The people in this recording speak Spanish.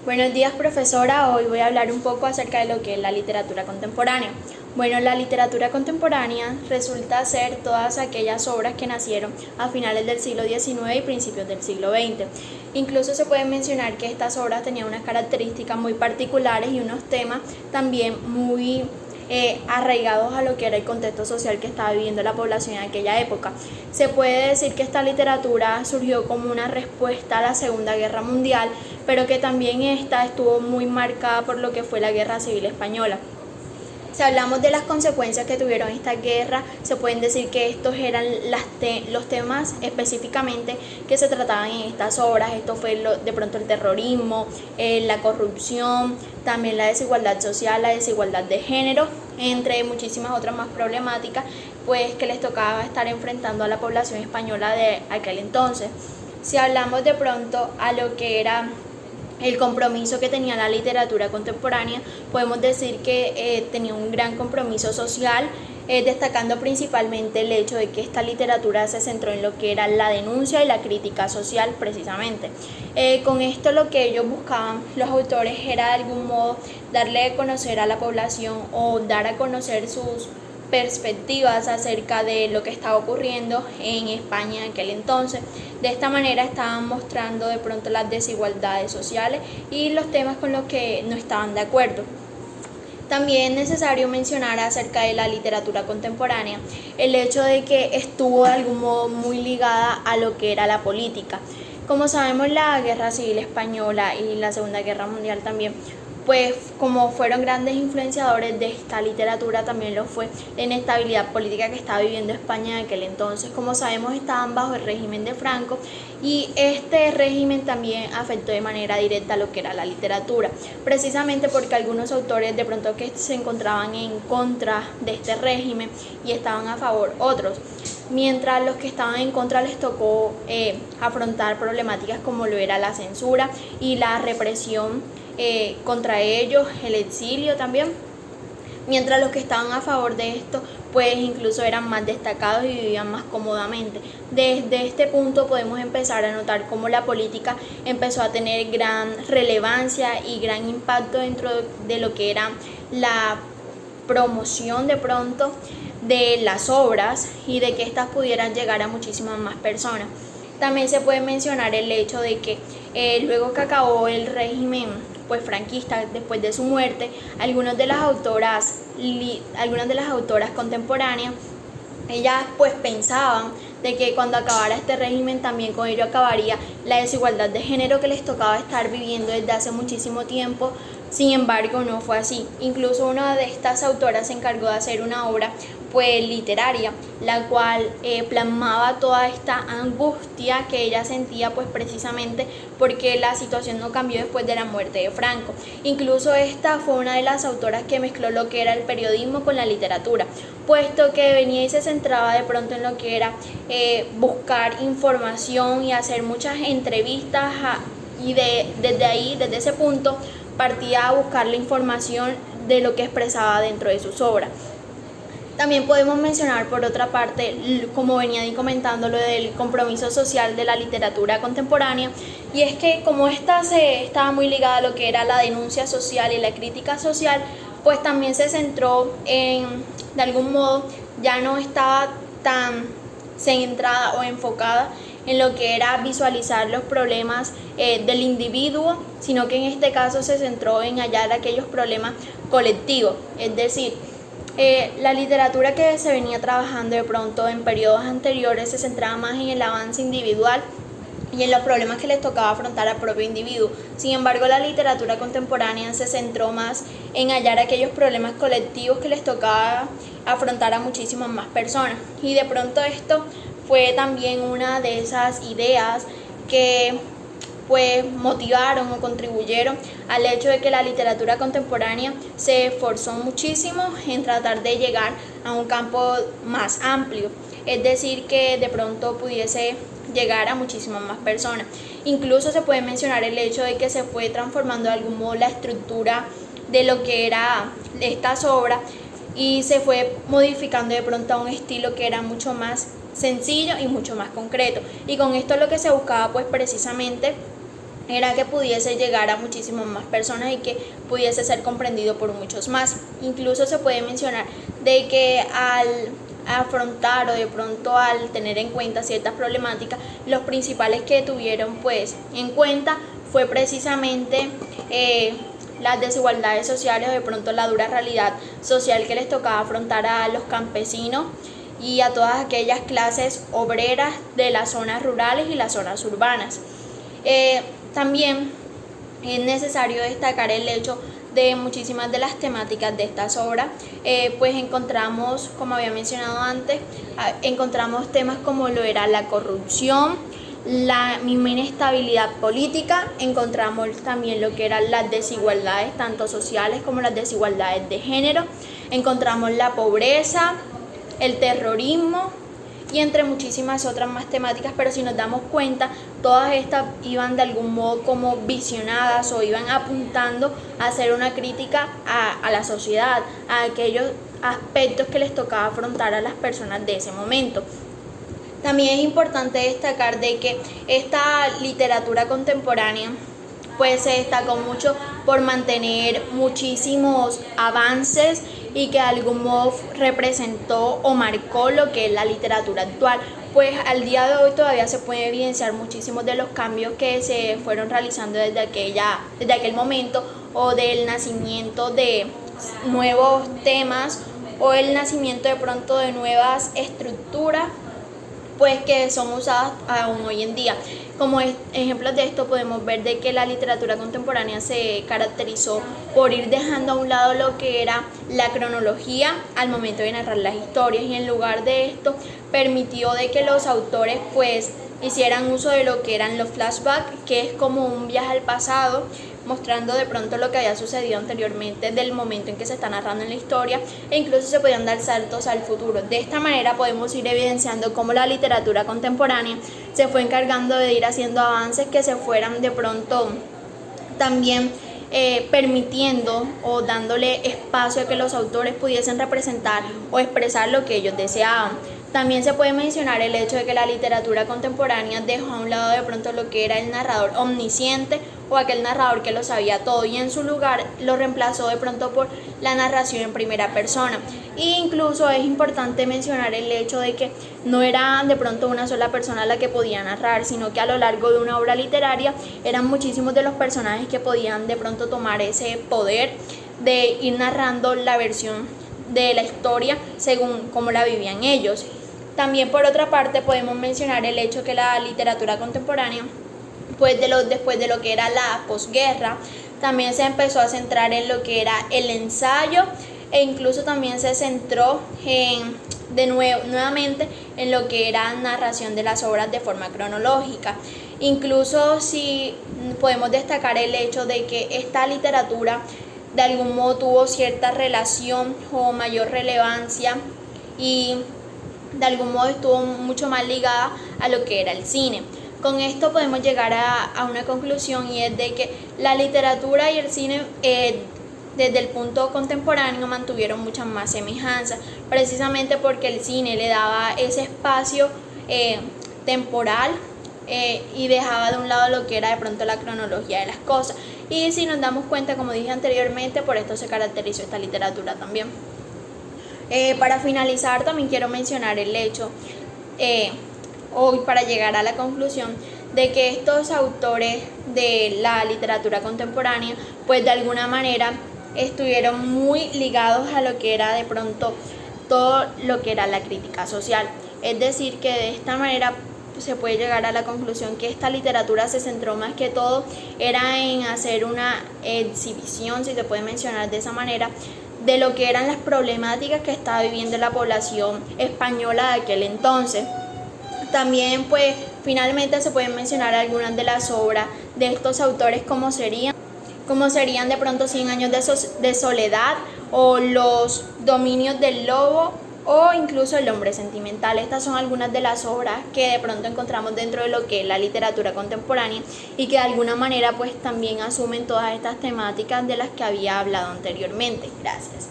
Buenos días, profesora. Hoy voy a hablar un poco acerca de lo que es la literatura contemporánea. Bueno, la literatura contemporánea resulta ser todas aquellas obras que nacieron a finales del siglo XIX y principios del siglo XX. Incluso se puede mencionar que estas obras tenían unas características muy particulares y unos temas también muy arraigados a lo que era el contexto social que estaba viviendo la población en aquella época. Se puede decir que esta literatura surgió como una respuesta a la Segunda Guerra Mundial, pero que también esta estuvo muy marcada por lo que fue la Guerra Civil Española. Si hablamos de las consecuencias que tuvieron esta guerra, se pueden decir que estos eran los temas específicamente que se trataban en estas obras. Esto fue de pronto el terrorismo, la corrupción, también la desigualdad social, la desigualdad de género, entre muchísimas otras más problemáticas, pues que les tocaba estar enfrentando a la población española de aquel entonces. Si hablamos de pronto a lo que era el compromiso que tenía la literatura contemporánea, podemos decir que tenía un gran compromiso social, destacando principalmente el hecho de que esta literatura se centró en lo que era la denuncia y la crítica social precisamente. Con esto lo que ellos buscaban, los autores, era de algún modo darle a conocer a la población o dar a conocer sus perspectivas acerca de lo que estaba ocurriendo en España en aquel entonces. De esta manera estaban mostrando de pronto las desigualdades sociales y los temas con los que no estaban de acuerdo. También es necesario mencionar acerca de la literatura contemporánea el hecho de que estuvo de algún modo muy ligada a lo que era la política. Como sabemos, la Guerra Civil Española y la Segunda Guerra Mundial también, pues como fueron grandes influenciadores de esta literatura, también lo fue la inestabilidad política que estaba viviendo España en aquel entonces. Como sabemos, estaban bajo el régimen de Franco y este régimen también afectó de manera directa lo que era la literatura, precisamente porque algunos autores de pronto que se encontraban en contra de este régimen y estaban a favor otros, mientras los que estaban en contra les tocó afrontar problemáticas como lo era la censura y la represión contra ellos, el exilio también, mientras los que estaban a favor de esto pues incluso eran más destacados y vivían más cómodamente. Desde este punto podemos empezar a notar cómo la política empezó a tener gran relevancia y gran impacto dentro de lo que era la promoción de pronto de las obras y de que éstas pudieran llegar a muchísimas más personas. También se puede mencionar el hecho de que luego que acabó el régimen pues franquista, después de su muerte, algunas de las autoras contemporáneas, ellas pues pensaban de que cuando acabara este régimen también con ello acabaría la desigualdad de género que les tocaba estar viviendo desde hace muchísimo tiempo. Sin embargo, no fue así. Incluso una de estas autoras se encargó de hacer una obra pues literaria, la cual plasmaba toda esta angustia que ella sentía pues precisamente porque la situación no cambió después de la muerte de Franco. Incluso esta fue una de las autoras que mezcló lo que era el periodismo con la literatura, puesto que venía y se centraba de pronto en lo que era buscar información y hacer muchas entrevistas y desde ese punto partía a buscar la información de lo que expresaba dentro de sus obras. También podemos mencionar por otra parte, como venía comentando, lo del compromiso social de la literatura contemporánea, y es que como esta estaba muy ligada a lo que era la denuncia social y la crítica social, pues también se centró de algún modo, ya no estaba tan centrada o enfocada en lo que era visualizar los problemas del individuo, sino que en este caso se centró en hallar aquellos problemas colectivos, es decir, la literatura que se venía trabajando de pronto en periodos anteriores se centraba más en el avance individual y en los problemas que les tocaba afrontar al propio individuo. Sin embargo, la literatura contemporánea se centró más en hallar aquellos problemas colectivos que les tocaba afrontar a muchísimas más personas. Y de pronto esto fue también una de esas ideas que pues motivaron o contribuyeron al hecho de que la literatura contemporánea se esforzó muchísimo en tratar de llegar a un campo más amplio, es decir, que de pronto pudiese llegar a muchísimas más personas. Incluso se puede mencionar el hecho de que se fue transformando de algún modo la estructura de lo que era estas obras y se fue modificando de pronto a un estilo que era mucho más sencillo y mucho más concreto, y con esto lo que se buscaba pues precisamente era que pudiese llegar a muchísimas más personas y que pudiese ser comprendido por muchos más. Incluso se puede mencionar de que al afrontar o de pronto al tener en cuenta ciertas problemáticas, los principales que tuvieron pues en cuenta fue precisamente las desigualdades sociales o de pronto la dura realidad social que les tocaba afrontar a los campesinos y a todas aquellas clases obreras de las zonas rurales y las zonas urbanas. También es necesario destacar el hecho de muchísimas de las temáticas de estas obras, pues encontramos, como había mencionado antes, encontramos temas como lo era la corrupción, la misma inestabilidad política, encontramos también lo que eran las desigualdades tanto sociales como las desigualdades de género, encontramos la pobreza, el terrorismo y entre muchísimas otras más temáticas, pero si nos damos cuenta, todas estas iban de algún modo como visionadas o iban apuntando a hacer una crítica a la sociedad, a aquellos aspectos que les tocaba afrontar a las personas de ese momento. También es importante destacar de que esta literatura contemporánea pues se destacó mucho por mantener muchísimos avances y que de algún modo representó o marcó lo que es la literatura actual, pues al día de hoy todavía se puede evidenciar muchísimos de los cambios que se fueron realizando desde aquel momento o del nacimiento de nuevos temas o el nacimiento de pronto de nuevas estructuras pues que son usadas aún hoy en día. Como ejemplos de esto podemos ver de que la literatura contemporánea se caracterizó por ir dejando a un lado lo que era la cronología al momento de narrar las historias y en lugar de esto permitió de que los autores pues hicieran uso de lo que eran los flashbacks, que es como un viaje al pasado, mostrando de pronto lo que había sucedido anteriormente del momento en que se está narrando en la historia e incluso se podían dar saltos al futuro. De esta manera podemos ir evidenciando cómo la literatura contemporánea se fue encargando de ir haciendo avances que se fueran de pronto también permitiendo o dándole espacio a que los autores pudiesen representar o expresar lo que ellos deseaban. También se puede mencionar el hecho de que la literatura contemporánea dejó a un lado de pronto lo que era el narrador omnisciente o aquel narrador que lo sabía todo y en su lugar lo reemplazó de pronto por la narración en primera persona. E incluso es importante mencionar el hecho de que no era de pronto una sola persona la que podía narrar, sino que a lo largo de una obra literaria eran muchísimos de los personajes que podían de pronto tomar ese poder de ir narrando la versión de la historia según cómo la vivían ellos. También por otra parte podemos mencionar el hecho que la literatura contemporánea, pues después de lo que era la posguerra, también se empezó a centrar en lo que era el ensayo e incluso también se centró nuevamente en lo que era narración de las obras de forma cronológica. Incluso si podemos destacar el hecho de que esta literatura de algún modo tuvo cierta relación o mayor relevancia y de algún modo estuvo mucho más ligada a lo que era el cine. Con esto podemos llegar a una conclusión y es de que la literatura y el cine desde el punto contemporáneo mantuvieron muchas más semejanzas, precisamente porque el cine le daba ese espacio temporal y dejaba de un lado lo que era de pronto la cronología de las cosas. Y si nos damos cuenta, como dije anteriormente, por esto se caracterizó esta literatura también. Para finalizar también quiero mencionar el hecho, hoy para llegar a la conclusión, de que estos autores de la literatura contemporánea pues de alguna manera estuvieron muy ligados a lo que era de pronto todo lo que era la crítica social. Es decir, que de esta manera se puede llegar a la conclusión que esta literatura se centró más que todo era en hacer una exhibición, si se puede mencionar de esa manera, de lo que eran las problemáticas que estaba viviendo la población española de aquel entonces. También pues finalmente se pueden mencionar algunas de las obras de estos autores como serían de pronto 100 años de soledad o Los dominios del lobo o incluso El hombre sentimental. Estas son algunas de las obras que de pronto encontramos dentro de lo que es la literatura contemporánea y que de alguna manera pues también asumen todas estas temáticas de las que había hablado anteriormente. Gracias.